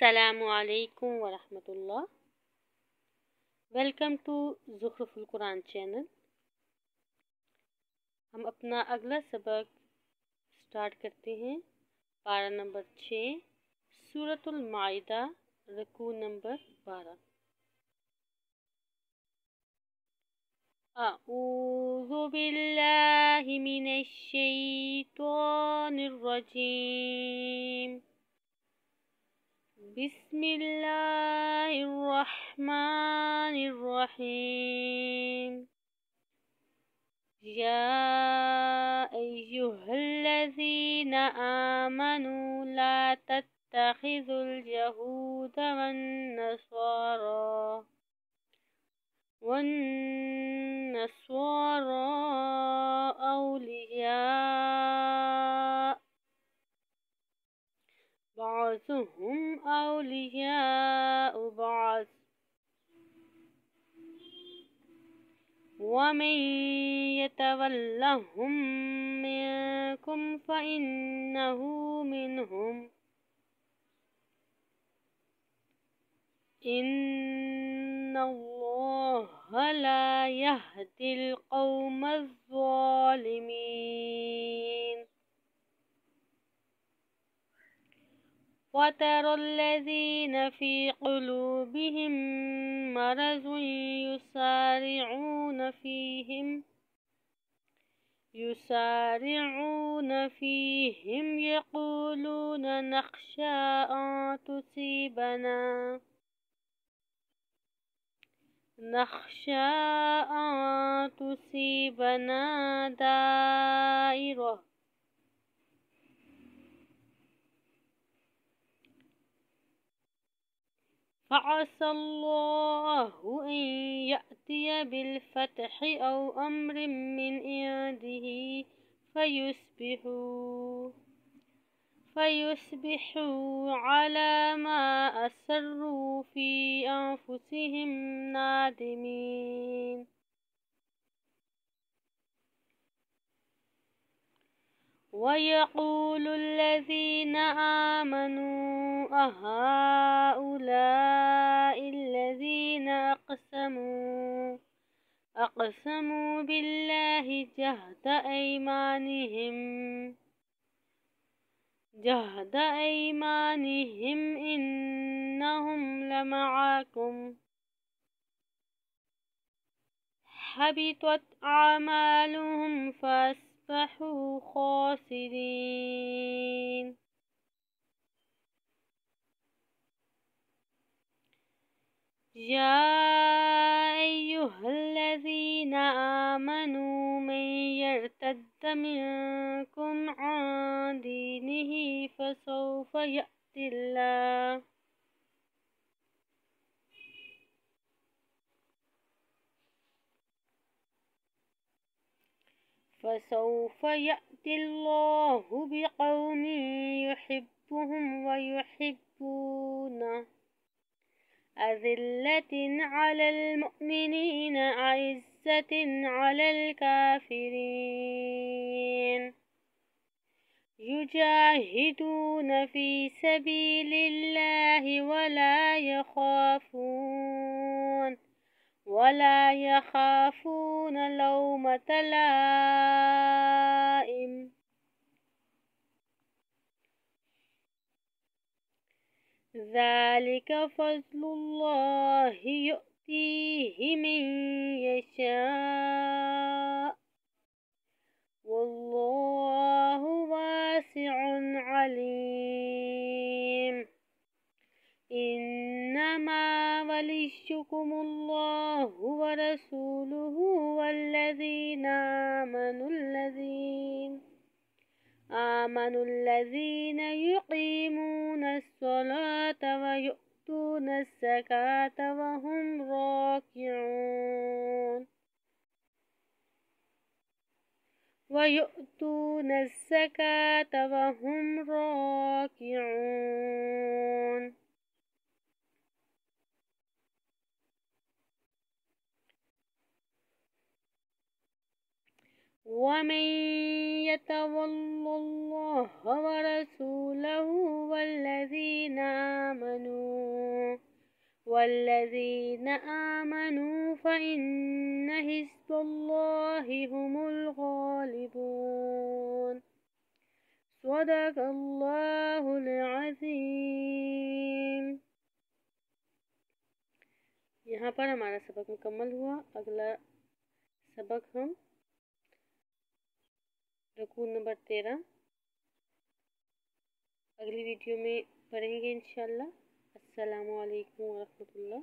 अस्सलामुअलैकुम वरहमतुल्लाह। Welcome to Zukhruful Quran channel. हम अपना अगला सबक स्टार्ट करते हैं। पारा नंबर 6 सूरतुल माइदा रुकू नंबर 12। अऊज़ु बिल्लाहि मिनश शैतानिर रजीम। बिस्मिल्लाहिर्रहमानिर्रहीम। या अय्युहल्लज़ीना आमनू ला तत्तखिज़ुल यहूदा वन्नस्वारा औलिया बअज़ुहुम औलियाउ बअज़ वमन यतवल्लहुम मिनकुम फ़इन्नहु मिनहुम इन्नल्लाहा ला यहदिल क़ौमज़ ज़ालिमीन। वतरल्लज़ीना फ़ी क़ुलूबिहिम मरज़ुन युसारिऊन फ़ीहिम यक़ूलून नख़शा अन तुसीबना दाइरा फ़असल्लाहु अन यअतिय बिल-फ़तहि औ अम्रिन मिन इंदिही फ़युस्बिहू अला मा असर्रू फ़ी अन्फुसिहिम नादिमीन। वयक़ूलुल्लज़ीना आमनू अहाउलाइल्लज़ीना अक़समू बिल्लाहि जहद ऐमानिहिम इन्नहुम लमअकुम हबितत अअमालुहुम फ़अस्बहू ख़ासिरीन। या अय्युहल्लज़ीना आमनू मन यर्तद्द मिनकुम अन दीनिही फसौफ यअतिल्लाहु बिक़ौमिन युहिब्बुहुम व युहिब्बूनहु अज़िल्लतिन अलल मुमिनीना अइज़्ज़तिन अलल काफ़िरीन युजाहिदून फ़ी सबीलिल्लाहि वला यख़ाफ़ून लौमत लाइम। ज़ालिक फ़ज़्लुल्लाहि युअतीहि मन यशा वल्लाहु वासिउन अलीम। इन्नमा वलिय्युकुमुल्लाहु व रसूलुहु वल्लज़ीना आमनुल्लज़ीना युक़ीमूनस्सलाता व यु'तूनज़्ज़काता व हुम राकिऊन। वमन यतवल्लल्लाह व रसूलहु वल्लज़ीना आमनू वल्लज़ीना आमनू फ़इन्न हिज़्बुल्लाहि हुमुल गालिबून। सदक़ल्लाहुल अज़ीम। यहाँ पर हमारा सबक मुकम्मल हुआ। अगला सबक हम रुकू नंबर 13 अगली वीडियो में पढ़ेंगे इंशाअल्लाह। अस्सलामु अलैकुम व रहमतुल्लाह।